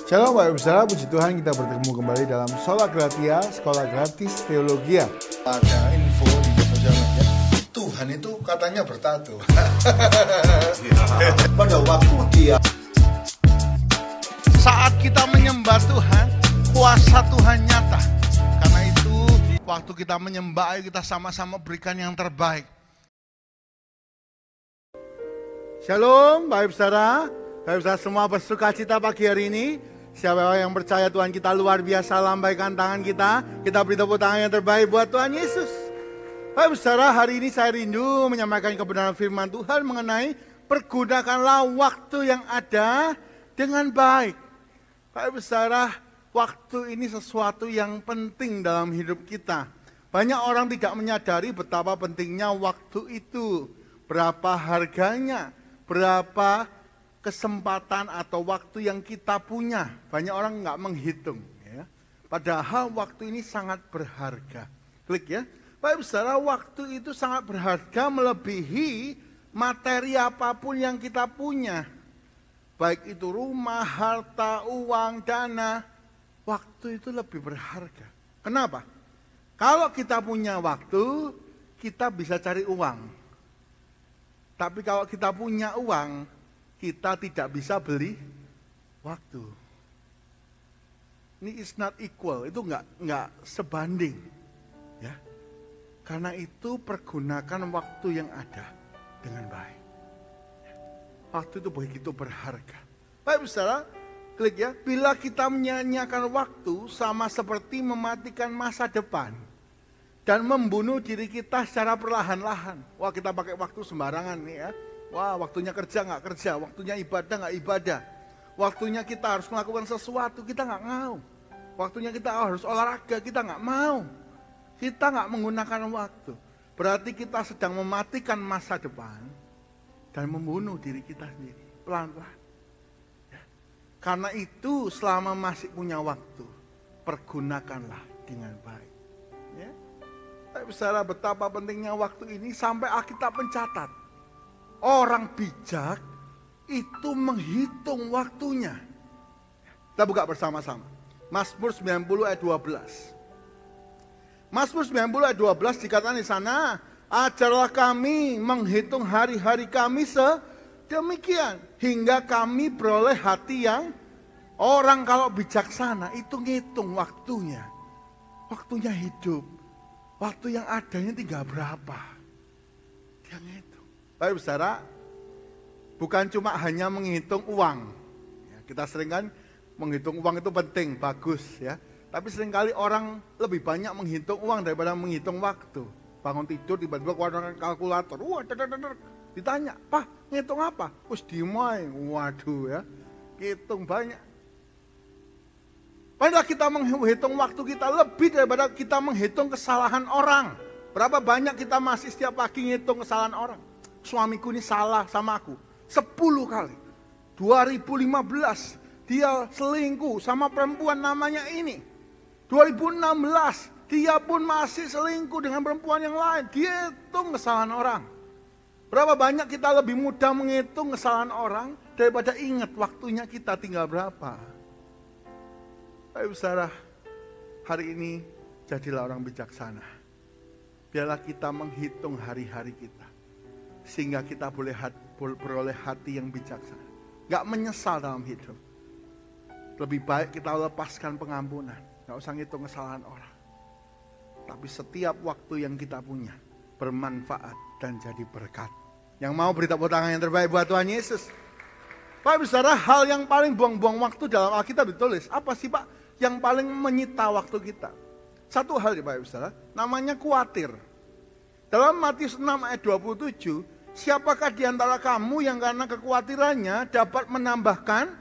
Shalom Bapak Ibu Saudara, puji Tuhan kita bertemu kembali dalam Sola Gratia, Sekolah Gratis Teologia. Ada info di sosial media, Tuhan itu katanya bertato. Pada waktu dia saat kita menyembah Tuhan, kuasa Tuhan nyata. Karena itu, waktu kita menyembah, ayo kita sama-sama berikan yang terbaik. Shalom Bapak Ibu Saudara, Bapak Ibu Saudara semua bersuka cita pagi hari ini. Siapa yang percaya Tuhan kita luar biasa, lambaikan tangan kita beri tepuk tangan yang terbaik buat Tuhan Yesus. Bapak Ibu Saudara, hari ini saya rindu menyampaikan kebenaran firman Tuhan mengenai pergunakanlah waktu yang ada dengan baik. Bapak Ibu Saudara, waktu ini sesuatu yang penting dalam hidup kita. Banyak orang tidak menyadari betapa pentingnya waktu itu, berapa harganya, berapa kesempatan atau waktu yang kita punya. Banyak orang nggak menghitung. Ya. Padahal waktu ini sangat berharga. Klik ya. Bapak Ibu Saudara, waktu itu sangat berharga melebihi materi apapun yang kita punya. Baik itu rumah, harta, uang, dana. Waktu itu lebih berharga. Kenapa? Kalau kita punya waktu, kita bisa cari uang. Tapi kalau kita punya uang, kita tidak bisa beli waktu. Ini is not equal, itu nggak sebanding, ya. Karena itu pergunakan waktu yang ada dengan baik. Waktu itu begitu berharga. Baik Saudara, klik ya. Bila kita menyanyiakan waktu sama seperti mematikan masa depan dan membunuh diri kita secara perlahan-lahan. Wah, kita pakai waktu sembarangan nih ya. Wah, waktunya kerja nggak kerja, waktunya ibadah nggak ibadah. Waktunya kita harus melakukan sesuatu, kita nggak mau. Waktunya kita harus olahraga, kita nggak mau. Kita nggak menggunakan waktu. Berarti kita sedang mematikan masa depan dan membunuh diri kita sendiri, pelan-pelan. Ya. Karena itu selama masih punya waktu, pergunakanlah dengan baik. Ya. Tapi saudara, betapa pentingnya waktu ini sampai Alkitab mencatat. Orang bijak itu menghitung waktunya. Kita buka bersama-sama. Mazmur 90 ayat 12. Mazmur 90 ayat 12 dikatakan di sana, ajarlah kami menghitung hari-hari kami sedemikian hingga kami beroleh hati yang orang kalau bijaksana itu ngitung waktunya. Waktunya hidup. Waktu yang adanya tinggal berapa. Dia ngitung. Baik Saudara, bukan cuma hanya menghitung uang. Ya, kita sering kan menghitung uang itu penting, bagus ya. Tapi seringkali orang lebih banyak menghitung uang daripada menghitung waktu. Bangun tidur tiba-tiba keluar kalkulator. Wah, ditanya, "Pak, ngitung apa?" Wis dimai. Waduh ya. Hitung banyak. Padahal kita menghitung waktu kita lebih daripada kita menghitung kesalahan orang. Berapa banyak kita masih setiap pagi ngitung kesalahan orang. Suamiku ini salah sama aku 10 kali. 2015 dia selingkuh sama perempuan namanya ini. 2016 dia pun masih selingkuh dengan perempuan yang lain. Dia hitung kesalahan orang. Berapa banyak kita lebih mudah menghitung kesalahan orang daripada ingat waktunya kita tinggal berapa. Ayo saudara, hari ini jadilah orang bijaksana. Biarlah kita menghitung hari-hari kita. Sehingga kita boleh beroleh hati yang bijaksana. Gak menyesal dalam hidup. Lebih baik kita lepaskan pengampunan. Gak usah ngitung kesalahan orang. Tapi setiap waktu yang kita punya bermanfaat dan jadi berkat. Yang mau beri tepuk tangan yang terbaik buat Tuhan Yesus. Pak Ibu Saudara, hal yang paling buang-buang waktu dalam Alkitab ditulis. Apa sih Pak yang paling menyita waktu kita? Satu hal ya Pak Ibu Saudara, namanya khawatir. Dalam Matius 6 ayat 27, siapakah di antara kamu yang karena kekhawatirannya dapat menambahkan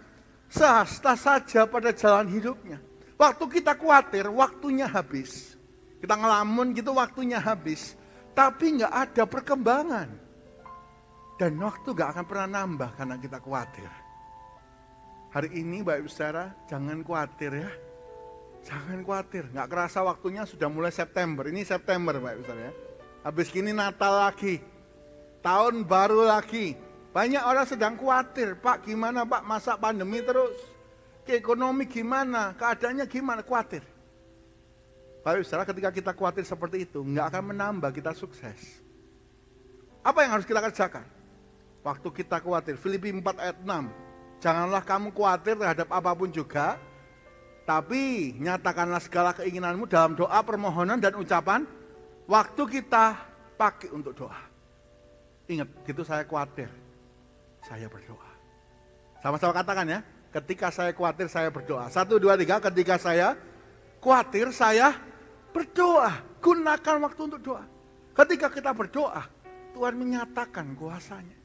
sehasta saja pada jalan hidupnya. Waktu kita khawatir, waktunya habis. Kita ngelamun gitu, waktunya habis. Tapi nggak ada perkembangan. Dan waktu nggak akan pernah nambah karena kita khawatir. Hari ini Bapak Ibu Saudara, jangan khawatir ya. Jangan khawatir, nggak kerasa waktunya sudah mulai September. Ini September Bapak Ibu Saudara ya. Habis gini Natal lagi, tahun baru lagi. Banyak orang sedang khawatir, Pak gimana Pak masa pandemi terus. ke ekonomi gimana, keadaannya gimana, khawatir. Bapak Saudara, ketika kita khawatir seperti itu, nggak akan menambah kita sukses. Apa yang harus kita kerjakan? Waktu kita khawatir, Filipi 4 ayat 6, janganlah kamu khawatir terhadap apapun juga, tapi nyatakanlah segala keinginanmu dalam doa, permohonan, dan ucapan. Waktu kita pakai untuk doa. Ingat, gitu saya khawatir, saya berdoa. Sama-sama katakan ya, ketika saya khawatir, saya berdoa. 1, 2, 3, ketika saya khawatir, saya berdoa. Gunakan waktu untuk doa. Ketika kita berdoa, Tuhan menyatakan kuasanya.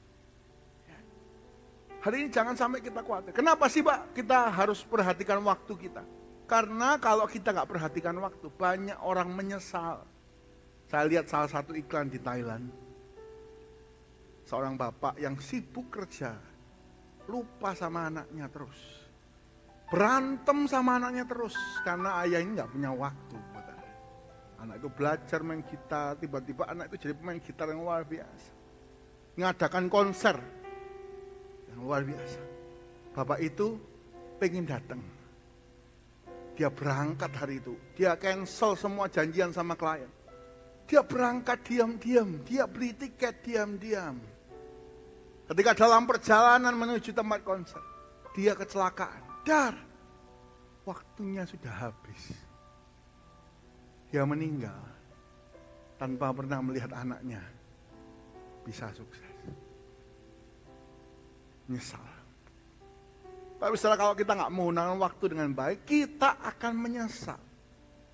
Hari ini jangan sampai kita khawatir. Kenapa sih Pak kita harus perhatikan waktu kita? Karena kalau kita nggak perhatikan waktu, banyak orang menyesal. Saya lihat salah satu iklan di Thailand. Seorang bapak yang sibuk kerja, lupa sama anaknya terus. Berantem sama anaknya terus, karena ayah ini nggak punya waktu. Anak itu belajar main gitar, tiba-tiba anak itu jadi pemain gitar yang luar biasa. Ngadakan konser yang luar biasa. Bapak itu pengen datang. Dia berangkat hari itu, dia cancel semua janjian sama klien. Dia berangkat diam-diam, dia beli tiket diam-diam. Ketika dalam perjalanan menuju tempat konser, dia kecelakaan. Dar, waktunya sudah habis. Dia meninggal tanpa pernah melihat anaknya bisa sukses. Nyesal. Pak Saudara, kalau kita nggak menggunakan waktu dengan baik, kita akan menyesal.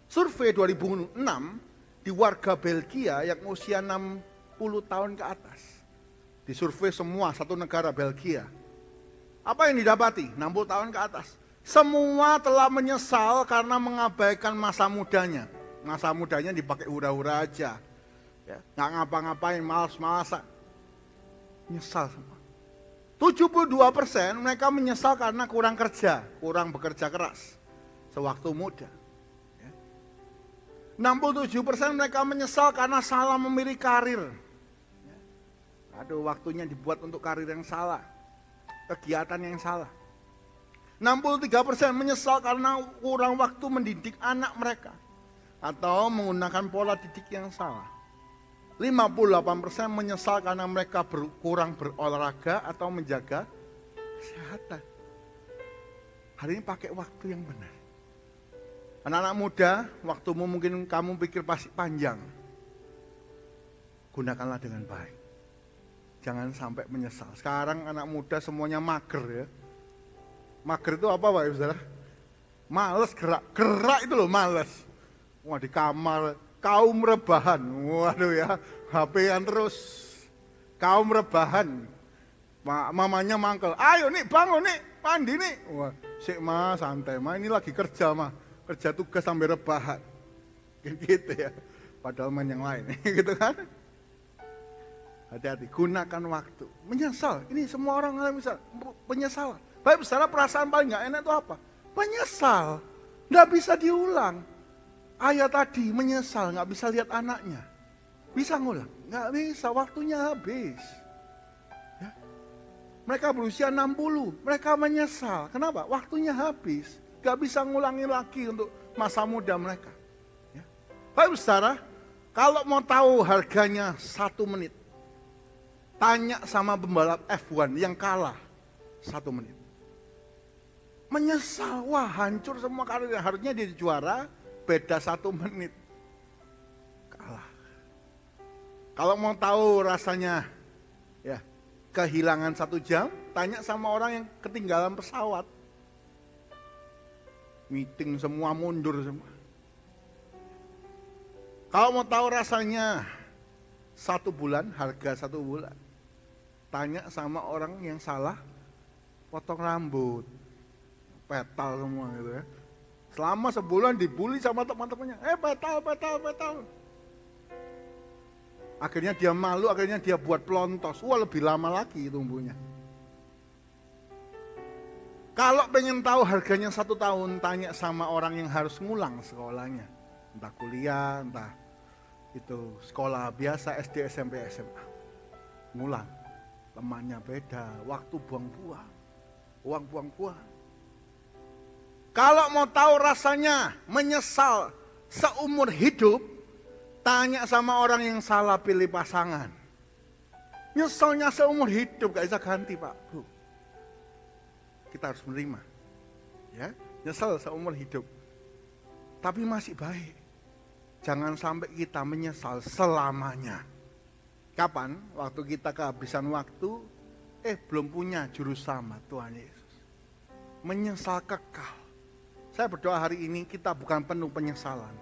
Survei 2006 di warga Belgia yang usia 60 tahun ke atas. Disurvei semua satu negara Belgia. Apa yang didapati? 60 tahun ke atas. Semua telah menyesal karena mengabaikan masa mudanya. Masa mudanya dipakai hura-hura aja. Ya, nggak ngapa-ngapain, malas-malasan. Nyesal semua. 72% mereka menyesal karena kurang kerja, kurang bekerja keras sewaktu muda. 67% mereka menyesal karena salah memilih karir. Aduh, waktunya dibuat untuk karir yang salah, kegiatan yang salah. 63% menyesal karena kurang waktu mendidik anak mereka atau menggunakan pola didik yang salah. 58% menyesal karena mereka kurang berolahraga atau menjaga kesehatan. Hari ini pakai waktu yang benar. Anak-anak muda, waktumu mungkin kamu pikir pasti panjang. Gunakanlah dengan baik. Jangan sampai menyesal. Sekarang anak muda semuanya mager ya. Mager itu apa Pak Saudara? Males gerak. Gerak itu loh males. Wah, di kamar, kaum rebahan. Waduh ya, HP-an terus. Kaum rebahan. Mamanya mangkel. Ayo nih bangun nih, mandi nih. Wah, sik mah santai mah, ini lagi kerja mah. Kerja tugas sampai rebahan. Gitu ya. Padahal main yang lain. Gitu kan. Hati-hati, gunakan waktu. Menyesal, ini semua orang bisa penyesalan. Baik, secara perasaan paling gak enak itu apa? Menyesal, gak bisa diulang. Ayah tadi menyesal, gak bisa lihat anaknya. Bisa ngulang? Gak bisa, waktunya habis. Ya. Mereka berusia 60, mereka menyesal. Kenapa? Waktunya habis. Gak bisa ngulangi lagi untuk masa muda mereka. Ya. Baik, secara, kalau mau tahu harganya 1 menit, tanya sama pembalap F1 yang kalah 1 menit. Menyesal, wah hancur semua karirnya. Harusnya dia juara, beda 1 menit. Kalah. Kalau mau tahu rasanya ya kehilangan 1 jam, tanya sama orang yang ketinggalan pesawat. Meeting semua mundur semua. Kalau mau tahu rasanya 1 bulan, harga 1 bulan, tanya sama orang yang salah potong rambut, petal semua gitu ya. Selama sebulan dibully sama teman-temannya, petal. Akhirnya dia malu, akhirnya dia buat pelontos. Wah, lebih lama lagi tumbuhnya. Kalau pengen tahu harganya 1 tahun, tanya sama orang yang harus ngulang sekolahnya. Entah kuliah, entah itu sekolah biasa, SD, SMP, SMA. Ngulang. Temannya beda, waktu buang-buang. Uang buang-buang. Kalau mau tahu rasanya menyesal seumur hidup, tanya sama orang yang salah pilih pasangan. Nyesalnya seumur hidup, gak bisa ganti Pak, Bu. Kita harus menerima. Ya, nyesal seumur hidup. Tapi masih baik. Jangan sampai kita menyesal selamanya. Kapan? Waktu kita kehabisan waktu, belum punya juru selamat Tuhan Yesus. Menyesal kekal. Saya berdoa hari ini kita bukan penuh penyesalan,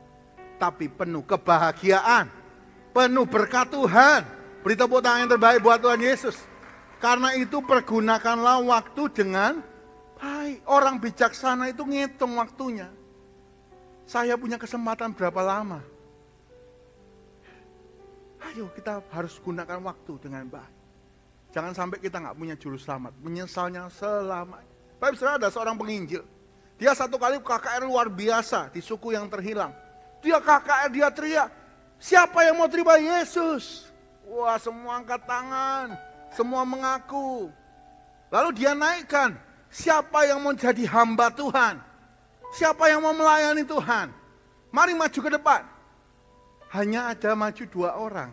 tapi penuh kebahagiaan, penuh berkat Tuhan. Beri tepuk tangan yang terbaik buat Tuhan Yesus. Karena itu pergunakanlah waktu dengan baik. Orang bijaksana itu ngitung waktunya. Saya punya kesempatan berapa lama? Ayo kita harus gunakan waktu dengan baik. Jangan sampai kita nggak punya juru selamat, menyesalnya selamanya. Bapak saudara, ada seorang penginjil. Dia satu kali KKR luar biasa di suku yang terhilang. Dia KKR, dia teriak, siapa yang mau terima Yesus? Wah, semua angkat tangan, semua mengaku. Lalu dia naikkan, siapa yang mau jadi hamba Tuhan? Siapa yang mau melayani Tuhan? Mari maju ke depan. Hanya ada maju 2 orang.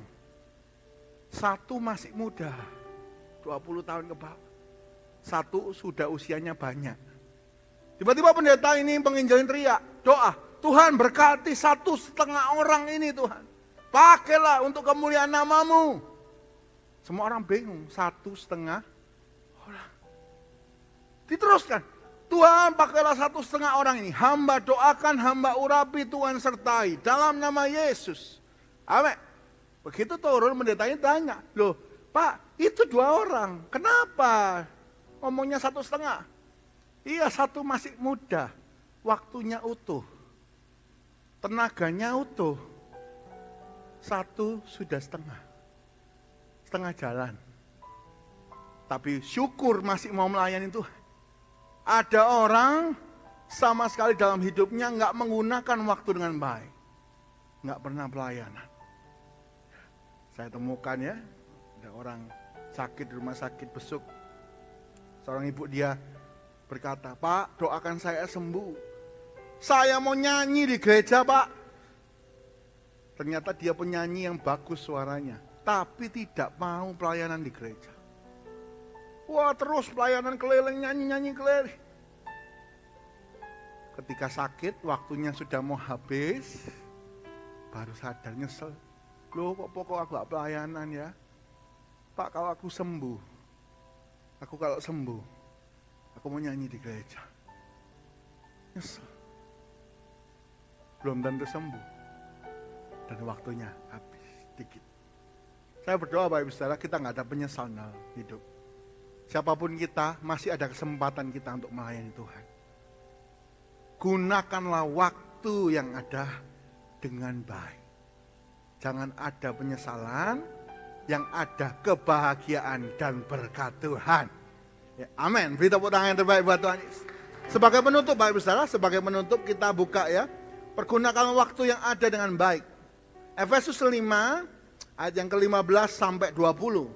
Satu masih muda, 20 tahun ke bawah. Satu sudah usianya banyak. Tiba-tiba pendeta ini penginjilin teriak, doa, Tuhan berkati 1,5 orang ini Tuhan. Pakailah untuk kemuliaan namamu. Semua orang bingung, 1,5 orang. Diteruskan, Tuhan pakailah 1,5 orang ini. Hamba doakan, hamba urapi, Tuhan sertai. Dalam nama Yesus. Amin. Begitu turun pendetanya tanya, loh Pak itu 2 orang, kenapa ngomongnya 1,5? Iya, satu masih muda, waktunya utuh, tenaganya utuh. Satu sudah setengah jalan. Tapi syukur masih mau melayani Tuhan. Ada orang sama sekali dalam hidupnya nggak menggunakan waktu dengan baik. Nggak pernah pelayanan. Saya temukan ya, ada orang sakit di rumah sakit besuk. Seorang ibu dia berkata, Pak doakan saya sembuh. Saya mau nyanyi di gereja Pak. Ternyata dia penyanyi yang bagus suaranya. Tapi tidak mau pelayanan di gereja. Wah terus pelayanan keliling, nyanyi-nyanyi keliling. Ketika sakit, waktunya sudah mau habis. Baru sadar, nyesel. Loh kok pokok aku gak pelayanan ya. Pak kalau aku sembuh. Aku kalau sembuh. Aku mau nyanyi di gereja. Nyesel. Belum tentu sembuh. Dan waktunya habis dikit. Saya berdoa Bapak Ibu Saudara, kita gak ada penyesalan dalam hidup. Siapapun kita, masih ada kesempatan kita untuk melayani Tuhan. Gunakanlah waktu yang ada dengan baik. Jangan ada penyesalan, yang ada kebahagiaan dan berkat Tuhan. Ya, amin. Beri tepuk tangan yang terbaik buat Tuhan Yesus. Sebagai penutup Bapak Ibu Saudara, sebagai penutup kita buka ya. Pergunakan waktu yang ada dengan baik. Efesus 5 ayat yang ke-15 sampai 20.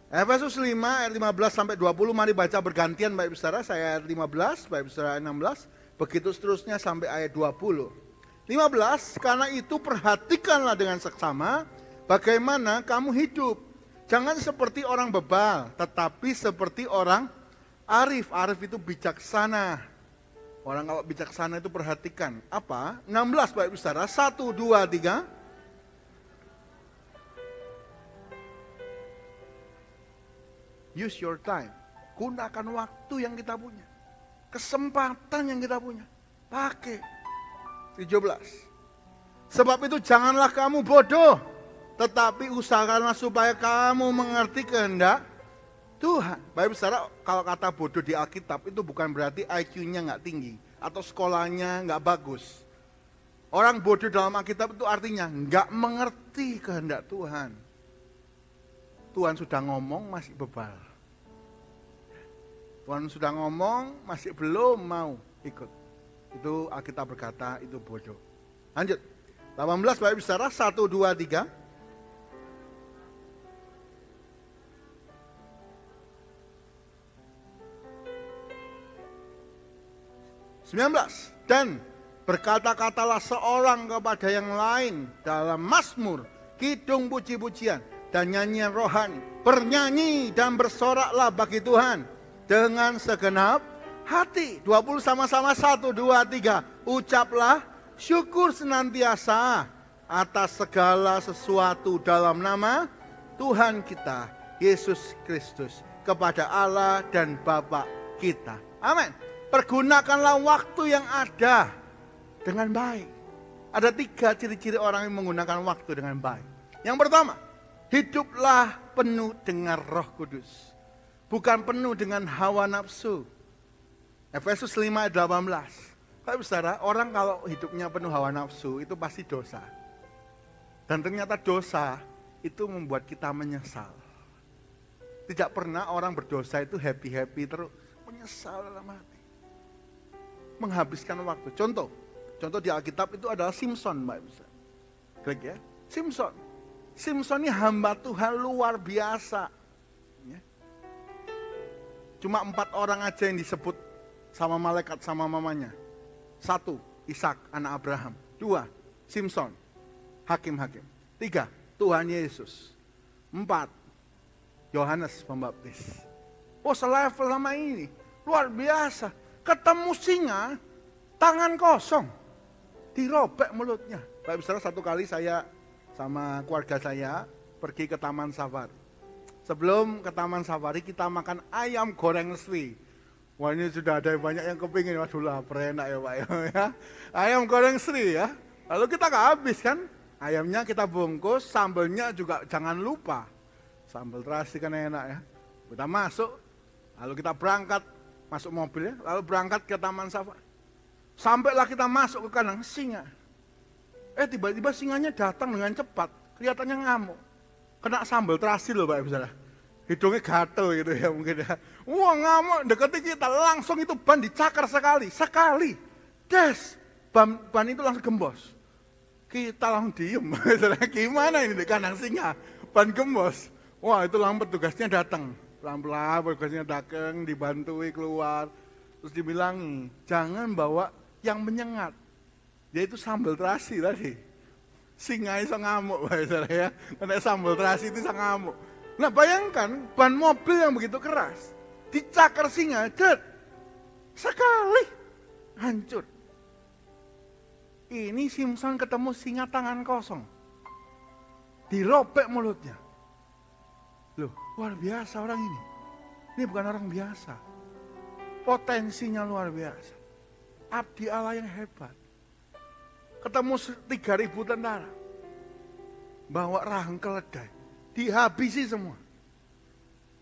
Efesus 5 ayat 15 sampai 20, mari baca bergantian Bapak Ibu Saudara. Saya ayat 15, Bapak Ibu Saudara ayat 16, begitu seterusnya sampai ayat 20. 15, karena itu perhatikanlah dengan seksama bagaimana kamu hidup. Jangan seperti orang bebal, tetapi seperti orang arif. Arif itu bijaksana. Orang kalau bijaksana itu perhatikan. Apa? 16 Bapak Ibu Saudara, 1, 2, 3. Use your time. Gunakan waktu yang kita punya. Kesempatan yang kita punya. Pakai. 17. Sebab itu janganlah kamu bodoh. Tetapi usahakanlah supaya kamu mengerti kehendak Tuhan. Bapak Saudara, kalau kata bodoh di Alkitab itu bukan berarti IQ-nya nggak tinggi. Atau sekolahnya nggak bagus. Orang bodoh dalam Alkitab itu artinya nggak mengerti kehendak Tuhan. Tuhan sudah ngomong masih bebal. Tuhan sudah ngomong masih belum mau ikut. Itu Alkitab berkata itu bodoh. Lanjut. 18 Bapak Ibu Saudara, 1, 2, 3. 19. Dan berkata-katalah seorang kepada yang lain dalam mazmur, kidung puji-pujian, dan nyanyian rohani. Bernyanyi dan bersoraklah bagi Tuhan dengan segenap hati. 20 sama-sama, 1, 2, 3. Ucaplah syukur senantiasa atas segala sesuatu dalam nama Tuhan kita, Yesus Kristus, kepada Allah dan Bapa kita. Amin. Pergunakanlah waktu yang ada dengan baik. Ada 3 ciri-ciri orang yang menggunakan waktu dengan baik. Yang pertama, hiduplah penuh dengan Roh Kudus, bukan penuh dengan hawa nafsu. Efesus 5 ayat 18. Bapak saudara, orang kalau hidupnya penuh hawa nafsu itu pasti dosa. Dan ternyata dosa itu membuat kita menyesal. Tidak pernah orang berdosa itu happy-happy terus, menyesal dalam hati. Menghabiskan waktu. Contoh di Alkitab itu adalah Simson, Bapak bisa. Klik ya, Simson. Simson ini hamba Tuhan luar biasa. Ya. Cuma 4 orang aja yang disebut sama malaikat sama mamanya. 1, Ishak anak Abraham. 2, Simson, hakim-hakim. 3, Tuhan Yesus. 4, Yohanes Pembaptis. Oh, selevel sama ini. Luar biasa. Ketemu singa, tangan kosong. Dirobek mulutnya. Bapak saudara, satu kali saya sama keluarga saya pergi ke Taman Safari. Sebelum ke Taman Safari kita makan ayam goreng Sri. Wah, ini sudah ada banyak yang kepingin. Waduh, lapar enak ya Pak ya. Ayam goreng Sri ya. Lalu kita gak habis kan. Ayamnya kita bungkus, sambelnya juga jangan lupa. Sambal terasi kan enak ya. Kita masuk, lalu kita berangkat, masuk mobil ya. Lalu berangkat ke Taman Safari. Sampailah kita masuk ke kandang singa. Tiba-tiba singanya datang dengan cepat. Kelihatannya ngamuk. Kena sambal terasi loh Pak misalnya. Hidungnya gatel gitu ya mungkin ya. Wah, ngamuk, deketi kita, langsung itu ban dicakar sekali. Des, ban itu langsung gembos. Kita langsung diem. Gimana ini di kandang singa? Ban gembos. Wah, itu langsung petugasnya datang. Pelan-pelan petugasnya datang, dibantui keluar. Terus dibilangi, jangan bawa yang menyengat. Yaitu sambal terasi tadi. Singa itu ngamuk ya. Karena sambal terasi itu ngamuk. Nah bayangkan ban mobil yang begitu keras. Dicakar singa, sekali hancur. Ini Simson ketemu singa tangan kosong. Dirobek mulutnya. Loh, luar biasa orang ini. Ini bukan orang biasa. Potensinya luar biasa. Abdi Allah yang hebat. Ketemu 3.000 tentara. Bawa rahang keledai. Dihabisi semua.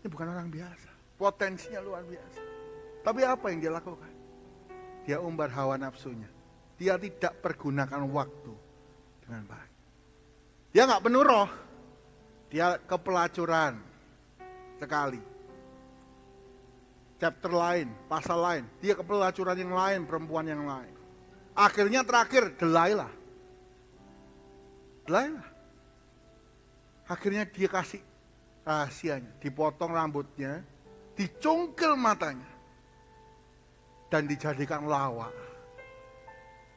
Ini bukan orang biasa. Potensinya luar biasa. Tapi apa yang dia lakukan? Dia umbar hawa nafsunya. Dia tidak pergunakan waktu dengan baik. Dia nggak penuh roh. Dia kepelacuran sekali. Chapter lain, pasal lain. Dia kepelacuran yang lain, perempuan yang lain. Akhirnya terakhir, Delilah. Akhirnya dia kasih rahasianya. Dipotong rambutnya, dicungkil matanya. Dan dijadikan lawak.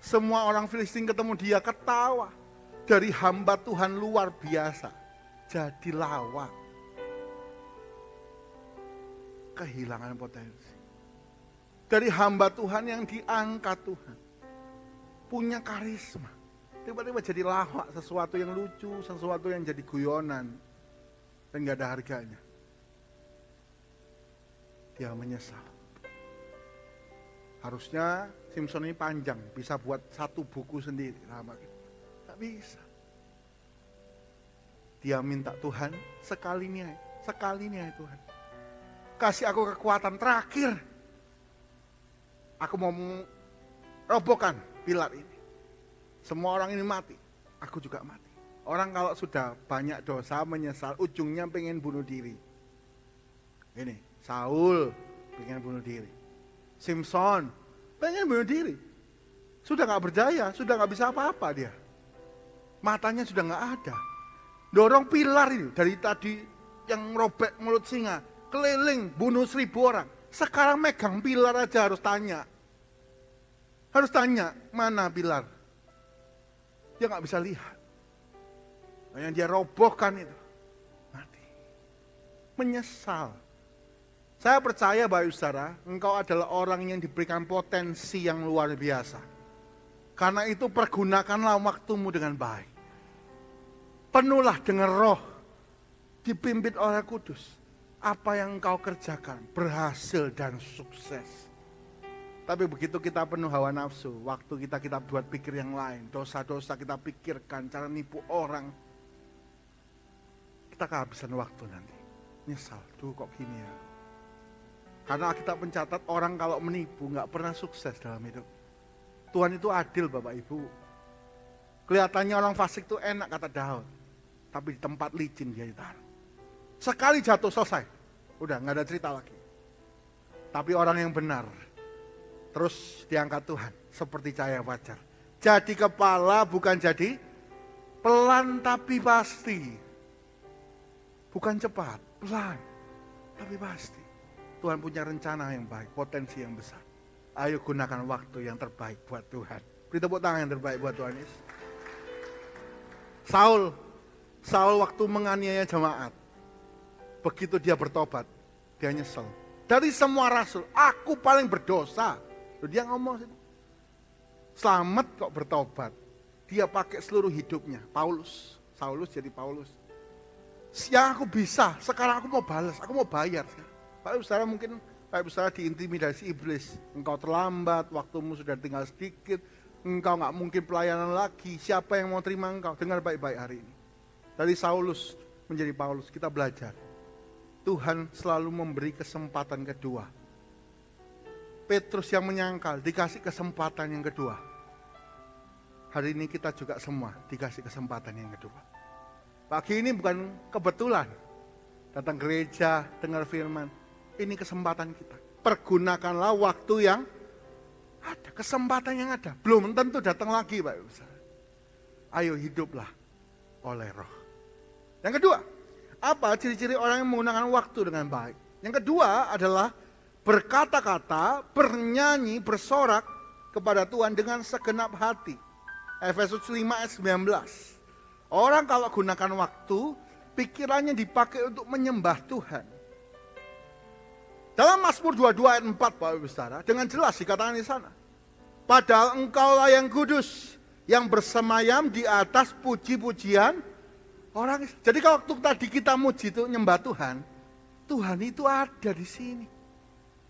Semua orang Filistin ketemu dia ketawa. Dari hamba Tuhan luar biasa. Jadi lawak. Kehilangan potensi. Dari hamba Tuhan yang diangkat Tuhan. Punya karisma. Tiba-tiba jadi lawak, sesuatu yang lucu, sesuatu yang jadi guyonan. Dan gak ada harganya. Dia menyesal. Harusnya Simson ini panjang, bisa buat 1 buku sendiri. Gak bisa. Dia minta Tuhan, sekali nih Tuhan. Kasih aku kekuatan terakhir. Aku mau robohkan pilar ini. Semua orang ini mati, aku juga mati. Orang kalau sudah banyak dosa, menyesal, ujungnya pengen bunuh diri. Ini, Saul pengen bunuh diri. Simson pengen bunuh diri. Sudah gak berjaya, sudah gak bisa apa-apa dia. Matanya sudah gak ada. Dorong pilar ini, dari tadi yang robek mulut singa, keliling bunuh 1.000 orang. Sekarang megang pilar aja harus tanya. Harus tanya, mana pilar? Dia nggak bisa lihat. Yang dia robohkan itu, mati. Menyesal. Saya percaya Bapak Saudara, engkau adalah orang yang diberikan potensi yang luar biasa. Karena itu pergunakanlah waktumu dengan baik. Penuhlah dengan roh, dipimpin oleh Kudus. Apa yang engkau kerjakan berhasil dan sukses. Tapi begitu kita penuh hawa nafsu, waktu kita buat pikir yang lain, dosa-dosa kita pikirkan, cara nipu orang, kita kehabisan waktu nanti. Nyesal, duh kok gini ya. Karena kita mencatat orang kalau menipu nggak pernah sukses dalam hidup. Tuhan itu adil Bapak Ibu. Kelihatannya orang fasik itu enak kata Daud. Tapi di tempat licin dia ditaruh. Sekali jatuh selesai. Udah nggak ada cerita lagi. Tapi orang yang benar terus diangkat Tuhan seperti cahaya fajar. Jadi kepala bukan jadi pelan tapi pasti. Bukan cepat, pelan tapi pasti. Tuhan punya rencana yang baik, potensi yang besar. Ayo gunakan waktu yang terbaik buat Tuhan. Beri tepuk tangan yang terbaik buat Tuhan Yesus. Saul waktu menganiaya jemaat. Begitu dia bertobat, dia nyesel. Dari semua rasul, aku paling berdosa. Dia ngomong, selamat kok bertobat. Dia pakai seluruh hidupnya. Saulus jadi Paulus. Yang aku bisa, sekarang aku mau balas, aku mau bayar. Pak Saudara mungkin Pak Saudara diintimidasi iblis. Engkau terlambat, waktumu sudah tinggal sedikit. Engkau gak mungkin pelayanan lagi. Siapa yang mau terima engkau? Dengar baik-baik hari ini. Dari Saulus menjadi Paulus, kita belajar. Tuhan selalu memberi kesempatan kedua. Petrus yang menyangkal dikasih kesempatan yang kedua. Hari ini kita juga semua dikasih kesempatan yang kedua. Pagi ini bukan kebetulan datang gereja, dengar firman. Ini kesempatan kita. Pergunakanlah waktu yang ada, kesempatan yang ada. Belum tentu datang lagi Pak Ibu. Ayo hiduplah oleh roh. Yang kedua, apa ciri-ciri orang yang menggunakan waktu dengan baik? Yang kedua adalah berkata-kata, bernyanyi, bersorak kepada Tuhan dengan segenap hati. Efesus 5 ayat 19. Orang kalau gunakan waktu, pikirannya dipakai untuk menyembah Tuhan. Dalam Mazmur 22 ayat 4 Bapak Ibu Saudara, dengan jelas dikatakan di sana. Padahal engkaulah yang kudus, yang bersemayam di atas puji-pujian orang. Jadi kalau waktu tadi kita muji itu nyembah Tuhan, Tuhan itu ada di sini.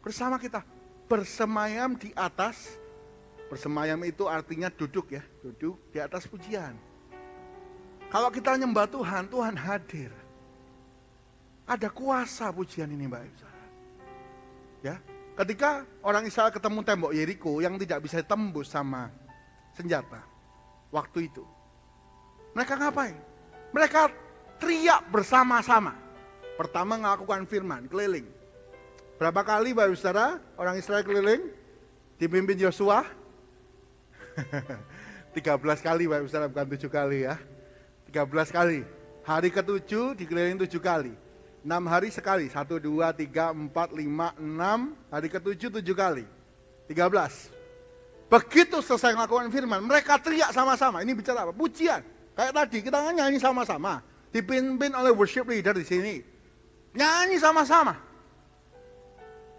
Bersama kita, bersemayam di atas. Bersemayam itu artinya duduk ya, duduk di atas pujian. Kalau kita nyembah Tuhan, Tuhan hadir. Ada kuasa pujian ini Mbak Ibu. Ya, ketika orang Israel ketemu tembok Yeriko yang tidak bisa tembus sama senjata, waktu itu, mereka ngapain? Mereka teriak bersama-sama. Pertama melakukan firman, keliling. Berapa kali Bapak Saudara orang Israel keliling? Dipimpin Yosua? 13 kali Bapak Saudara, bukan 7 kali ya. 13 kali. Hari ke-7 dikeliling 7 kali. 6 hari sekali. 1, 2, 3, 4, 5, 6. Hari ke-7 7 kali. 13. Begitu selesai melakukan firman, mereka teriak sama-sama. Ini bicara apa? Pujian. Kayak tadi kita nyanyi sama-sama. Dipimpin oleh worship leader di sini. Nyanyi sama-sama.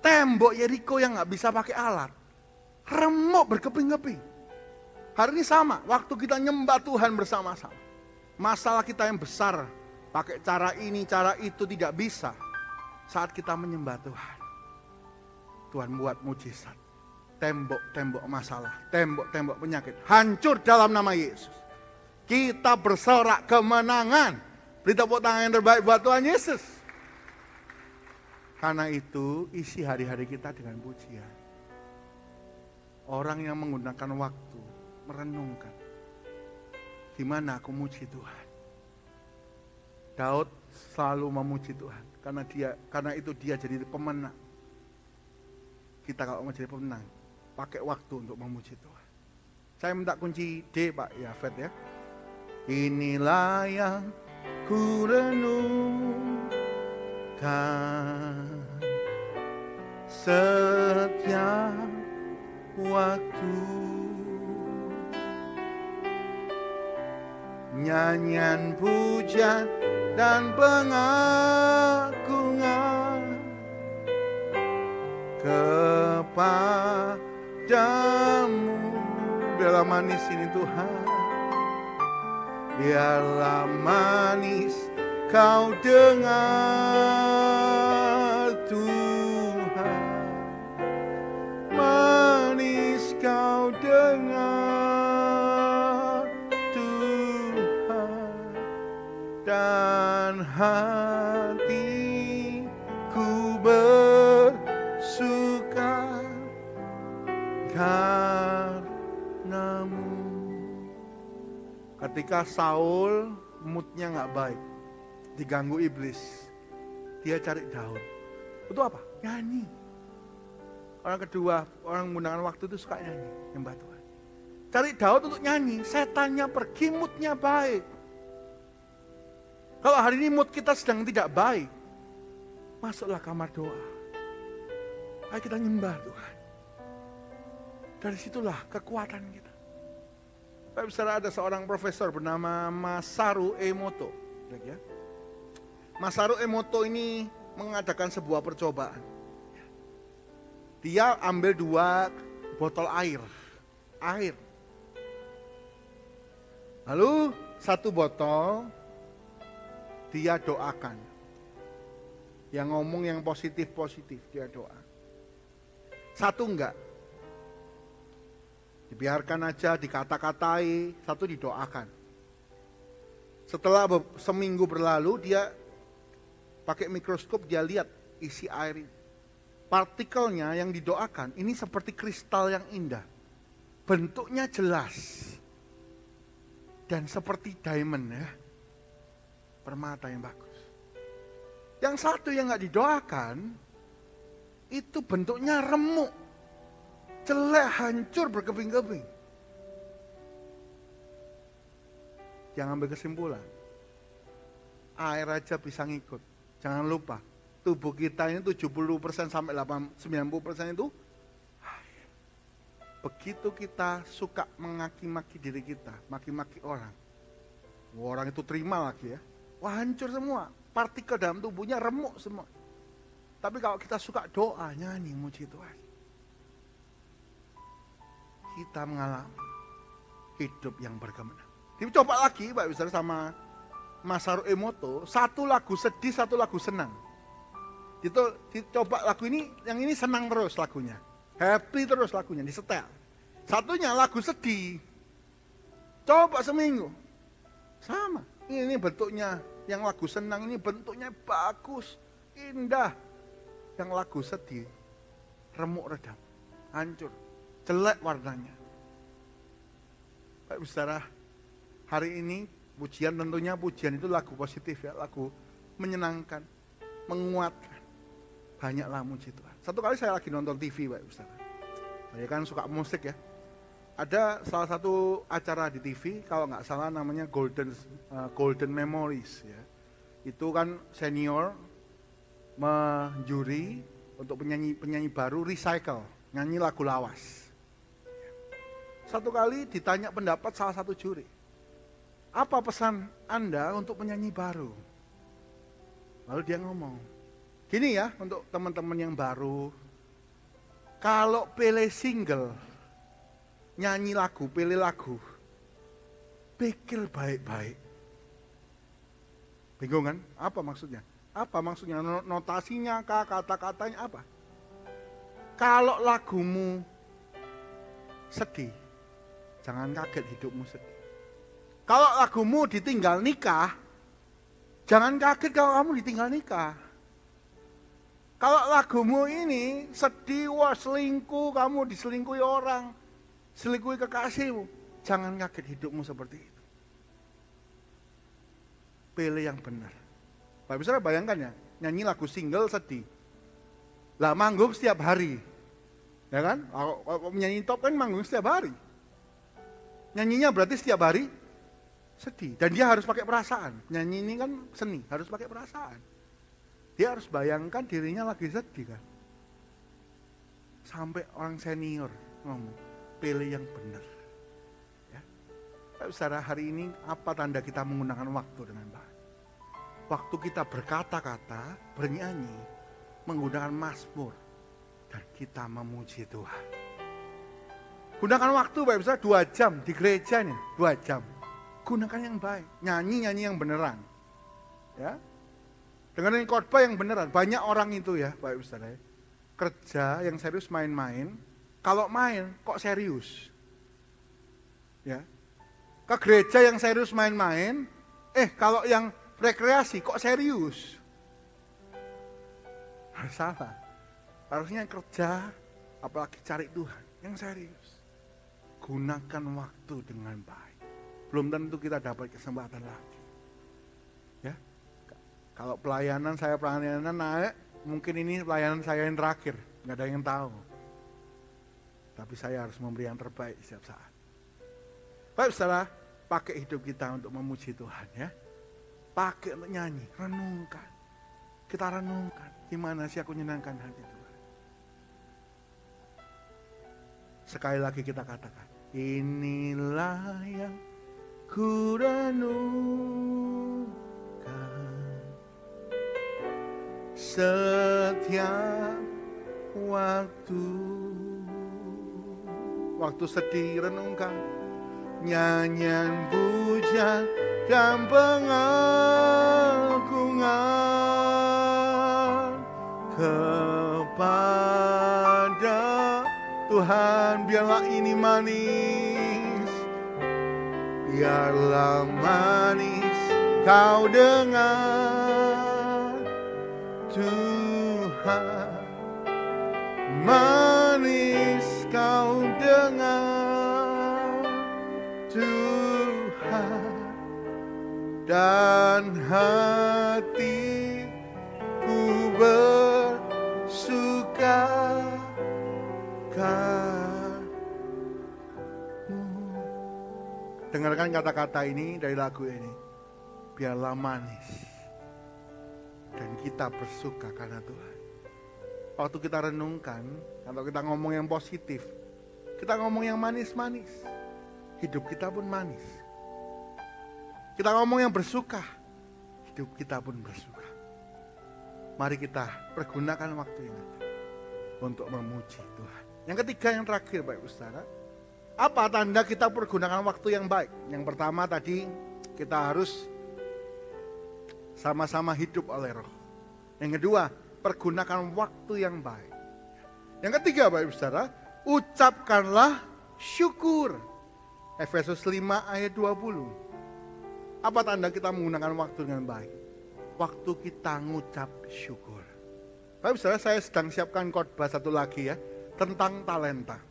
Tembok Yeriko yang gak bisa pakai alat, remuk berkeping-keping. Hari ini sama, waktu kita nyembah Tuhan bersama-sama. Masalah kita yang besar, pakai cara ini, cara itu tidak bisa. Saat kita menyembah Tuhan, Tuhan buat mujizat. Tembok-tembok masalah, tembok-tembok penyakit, hancur dalam nama Yesus. Kita bersorak kemenangan. Beri tepuk tangan yang terbaik buat Tuhan Yesus. Karena itu isi hari-hari kita dengan pujian. Orang yang menggunakan waktu merenungkan, gimana aku muji Tuhan. Daud selalu memuji Tuhan karena itu dia jadi pemenang. Kita kalau mau jadi pemenang, pakai waktu untuk memuji Tuhan. Saya minta kunci D Pak Yafet ya. Inilah yang ku renungkan setiap waktu. Nyanyian pujian dan pengagungan kepadamu. Biarlah manis ini Tuhan, biarlah manis kau dengar Tuhan, manis kau dengar Tuhan, dan hatiku bersuka karenamu. Ketika Saul moodnya nggak baik, diganggu iblis, dia cari Daud. Itu apa? Nyanyi. Orang kedua, orang menggunakan waktu itu suka nyanyi, nyembah Tuhan. Cari Daud untuk nyanyi, setannya pergi, moodnya baik. Kalau hari ini mood kita sedang tidak baik, masuklah kamar doa. Ayo kita nyembah Tuhan. Dari situlah kekuatan kita. Bapak Saudara, ada seorang profesor bernama Masaru Emoto. Ya. Masaru Emoto ini mengadakan sebuah percobaan. Dia ambil 2 botol air. Lalu 1 botol dia doakan. Yang ngomong yang positif-positif dia doa. 1 enggak. Dibiarkan aja, dikata-katai, 1 didoakan. Setelah seminggu berlalu, dia pakai mikroskop, dia lihat isi air ini. Partikelnya yang didoakan, ini seperti kristal yang indah. Bentuknya jelas. Dan seperti diamond ya. Permata yang bagus. Yang 1 yang gak didoakan, itu bentuknya remuk. Jelek, hancur, berkeping-keping. Jangan ambil kesimpulan. Air aja bisa ngikut. Jangan lupa, tubuh kita ini 70% sampai 90% itu air. Begitu kita suka mengaki-maki diri kita, maki-maki orang. Orang itu terima lagi ya. Wah, hancur semua. Partikel dalam tubuhnya remuk semua. Tapi kalau kita suka doa, nyanyi, muji Tuhan, kita mengalami hidup yang berkemenangan. Dicoba lagi Pak Wisara sama Masaru Emoto, 1 lagu sedih, 1 lagu senang. Dicoba lagu ini, yang ini senang terus lagunya. Happy terus lagunya, disetel. 1-nya lagu sedih. Coba seminggu. Sama. Ini bentuknya, yang lagu senang ini bentuknya bagus, indah. Yang lagu sedih, remuk redam, hancur. Jelek warnanya. Bapak Saudara, hari ini pujian, tentunya pujian itu lagu positif ya, lagu menyenangkan, menguatkan. Banyaklah muji Tuhan. 1 kali saya lagi nonton TV Bapak Saudara. Saya kan suka musik ya. Ada salah satu acara di TV, kalau nggak salah namanya Golden Memories ya. Itu kan senior menjuri untuk penyanyi baru recycle, nyanyi lagu lawas. 1 kali ditanya pendapat salah satu juri. Apa pesan Anda untuk penyanyi baru? Lalu dia ngomong, gini ya untuk teman-teman yang baru. Kalau pilih single, nyanyi lagu, pilih lagu, pikir baik-baik. Bingung kan? Apa maksudnya? Apa maksudnya? Notasinya kah, kata-katanya apa? Kalau lagumu sedih, jangan kaget hidupmu sedih. Kalau lagumu ditinggal nikah, jangan kaget kalau kamu ditinggal nikah. Kalau lagumu ini sedih, wah selingkuh, kamu diselingkuhi orang, selingkuhi kekasihmu, jangan kaget hidupmu seperti itu. Pilih yang benar. Bapak bisa bayangkan ya, nyanyi lagu single sedih. Lah manggung setiap hari. Ya kan? Kalau menyanyi top kan manggung setiap hari. Nyanyinya berarti setiap hari sedih. Dan dia harus pakai perasaan. Nyanyi ini kan seni, harus pakai perasaan. Dia harus bayangkan dirinya lagi sedih kan. Sampai orang senior ngomong, pilih yang benar. Ya. Saudara, hari ini apa tanda kita menggunakan waktu dengan baik? Waktu kita berkata-kata, bernyanyi, menggunakan mazmur, dan kita memuji Tuhan. Gunakan waktu Bapak Saudara 2 jam di gereja nih, 2 jam. Gunakan yang baik, nyanyi yang beneran. Ya. Dengerin khotbah yang beneran. Banyak orang itu ya Bapak Saudara, kerja yang serius main-main, kalau main kok serius. Ya. Ke gereja yang serius main-main, kalau yang rekreasi kok serius. Salah. Harusnya kerja, apalagi cari Tuhan, yang serius. Gunakan waktu dengan baik. Belum tentu kita dapat kesempatan lagi. Ya. Kalau pelayanan naik, mungkin ini pelayanan saya yang terakhir, nggak ada yang tahu. Tapi saya harus memberi yang terbaik setiap saat. Baik saudara, pakai hidup kita untuk memuji Tuhan ya. Pakai untuk nyanyi, renungkan. Kita renungkan, gimana sih aku menyenangkan hati Tuhan. Sekali lagi kita katakan, inilah yang ku renungkan setiap waktu. Waktu sedih renungkan, nyanyian pujian dan pengagungan kepada Tuhan. Biarlah ini manis, biarlah manis kau dengar Tuhan, manis kau dengar Tuhan, dan hatiku bersuka kamu. Dengarkan kata-kata ini dari lagu ini. Biarlah manis dan kita bersuka karena Tuhan. Waktu kita renungkan, atau kita ngomong yang positif, kita ngomong yang manis-manis, hidup kita pun manis. Kita ngomong yang bersuka, hidup kita pun bersuka. Mari kita pergunakan waktu yang ada untuk memuji Tuhan. Yang ketiga, yang terakhir Bapak Saudara, apa tanda kita pergunakan waktu yang baik? Yang pertama tadi, kita harus sama-sama hidup oleh Roh. Yang kedua, pergunakan waktu yang baik. Yang ketiga Bapak Saudara, ucapkanlah syukur. Efesus 5 ayat 20. Apa tanda kita menggunakan waktu dengan baik? Waktu kita ngucap syukur. Bapak Saudara, saya sedang siapkan khotbah satu lagi ya, tentang talenta.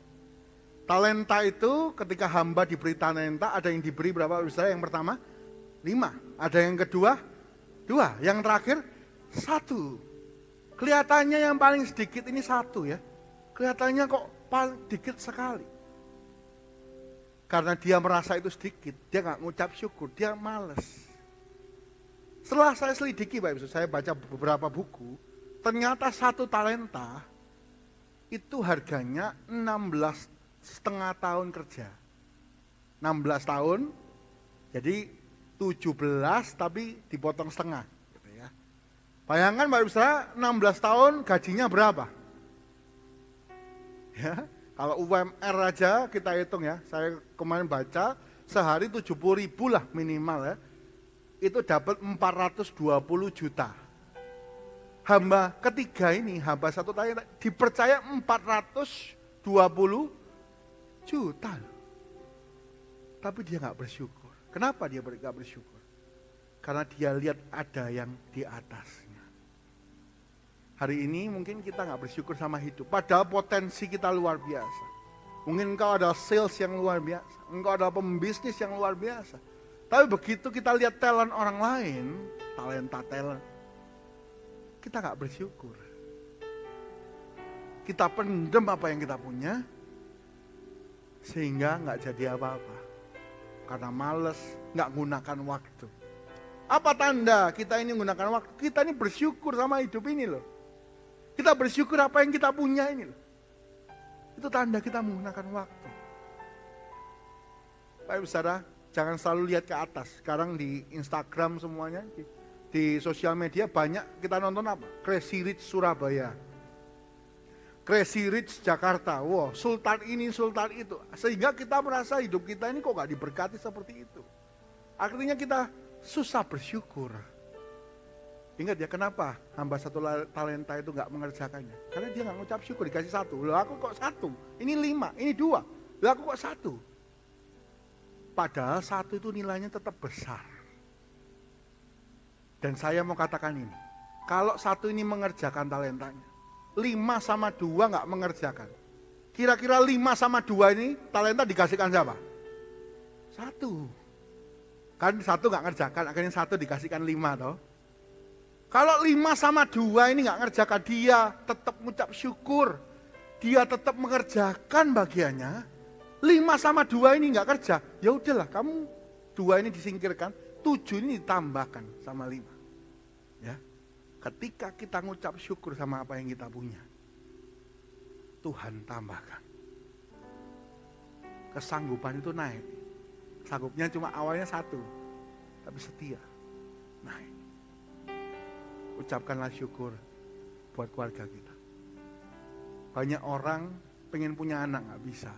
Talenta itu ketika hamba diberi talenta, ada yang diberi berapa Bapak Saudara? Yang pertama 5, ada yang kedua 2, yang terakhir 1. Kelihatannya yang paling sedikit ini 1 ya. Kelihatannya kok paling sedikit sekali. Karena dia merasa itu sedikit, dia gak ngucap syukur, dia males. Setelah saya selidiki Bapak Ibu, saya baca beberapa buku, ternyata 1 talenta itu harganya 16,5 tahun kerja. 16 tahun, jadi 17 tapi dipotong setengah. Gitu ya. Bayangkan Bapak Ibu, 16 tahun gajinya berapa? Ya. Kalau UMR aja kita hitung ya, saya kemarin baca sehari 70.000 lah minimal ya, itu dapat 420 juta. Hamba ketiga ini, hamba 1 tahun dipercaya 420 juta. Tapi dia gak bersyukur. Kenapa dia gak bersyukur? Karena dia lihat ada yang di atasnya. Hari ini mungkin kita gak bersyukur sama hidup, padahal potensi kita luar biasa. Mungkin engkau ada sales yang luar biasa, engkau ada pembisnis yang luar biasa. Tapi begitu kita lihat talent orang lain, talenta, kita gak bersyukur. Kita pendem apa yang kita punya, sehingga gak jadi apa-apa. Karena males, gak gunakan waktu. Apa tanda kita ini menggunakan waktu? Kita ini bersyukur sama hidup ini loh. Kita bersyukur apa yang kita punya ini loh. Itu tanda kita menggunakan waktu. Baik saudara, jangan selalu lihat ke atas. Sekarang di Instagram semuanya, di sosial media banyak kita nonton apa? Crazy Rich Surabaya, Crazy Rich Jakarta, wow, sultan ini, sultan itu. Sehingga kita merasa hidup kita ini kok gak diberkati seperti itu. Akhirnya kita susah bersyukur. Ingat ya, kenapa hamba satu talenta itu gak mengerjakannya? Karena dia gak ngucap syukur, dikasih satu. Loh aku kok satu, ini 5, ini 2. Loh aku kok 1. Padahal 1 itu nilainya tetap besar. Dan saya mau katakan ini, kalau 1 ini mengerjakan talentanya, 5 sama 2 gak mengerjakan. Kira-kira 5 sama 2 ini talenta dikasihkan siapa? 1. Kan 1 gak ngerjakan, akhirnya 1 dikasihkan 5 toh. Kalau 5 sama 2 ini gak ngerjakan, dia tetap mengucap syukur. Dia tetap mengerjakan bagiannya. 5 sama 2 ini gak kerja, ya udahlah kamu 2 ini disingkirkan, 7 ini ditambahkan sama 5. Ya. Ketika kita mengucap syukur sama apa yang kita punya, Tuhan tambahkan. Kesanggupan itu naik. Sanggupnya cuma awalnya 1, tapi setia naik. Ucapkanlah syukur buat keluarga kita. Banyak orang pengen punya anak gak bisa.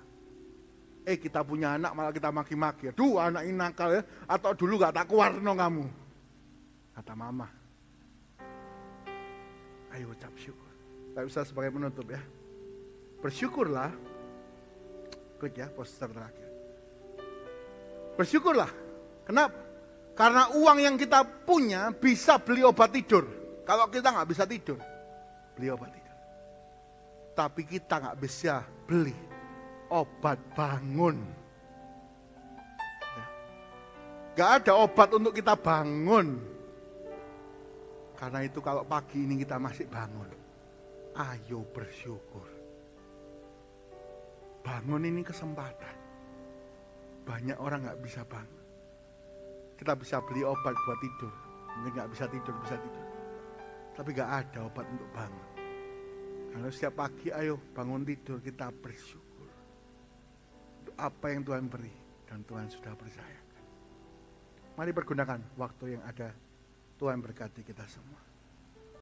Kita punya anak malah kita maki-maki. Aduh anak ini nakal ya. Atau dulu gak tak kuarno kamu. Kata mama. Ayo ucap syukur. Tak bisa sebagai penutup ya. Bersyukurlah. Klik ya poster terakhir. Bersyukurlah. Kenapa? Karena uang yang kita punya bisa beli obat tidur. Kalau kita gak bisa tidur, beli obat tidur. Tapi kita gak bisa beli obat bangun. Ya. Gak ada obat untuk kita bangun. Karena itu kalau pagi ini kita masih bangun, ayo bersyukur. Bangun ini kesempatan. Banyak orang gak bisa bangun. Kita bisa beli obat buat tidur. Mungkin gak bisa tidur, bisa tidur. Tapi gak ada obat untuk bangun. Karena setiap pagi ayo bangun tidur kita bersyukur. Untuk apa yang Tuhan beri dan Tuhan sudah percayakan. Mari pergunakan waktu yang ada. Tuhan berkati kita semua.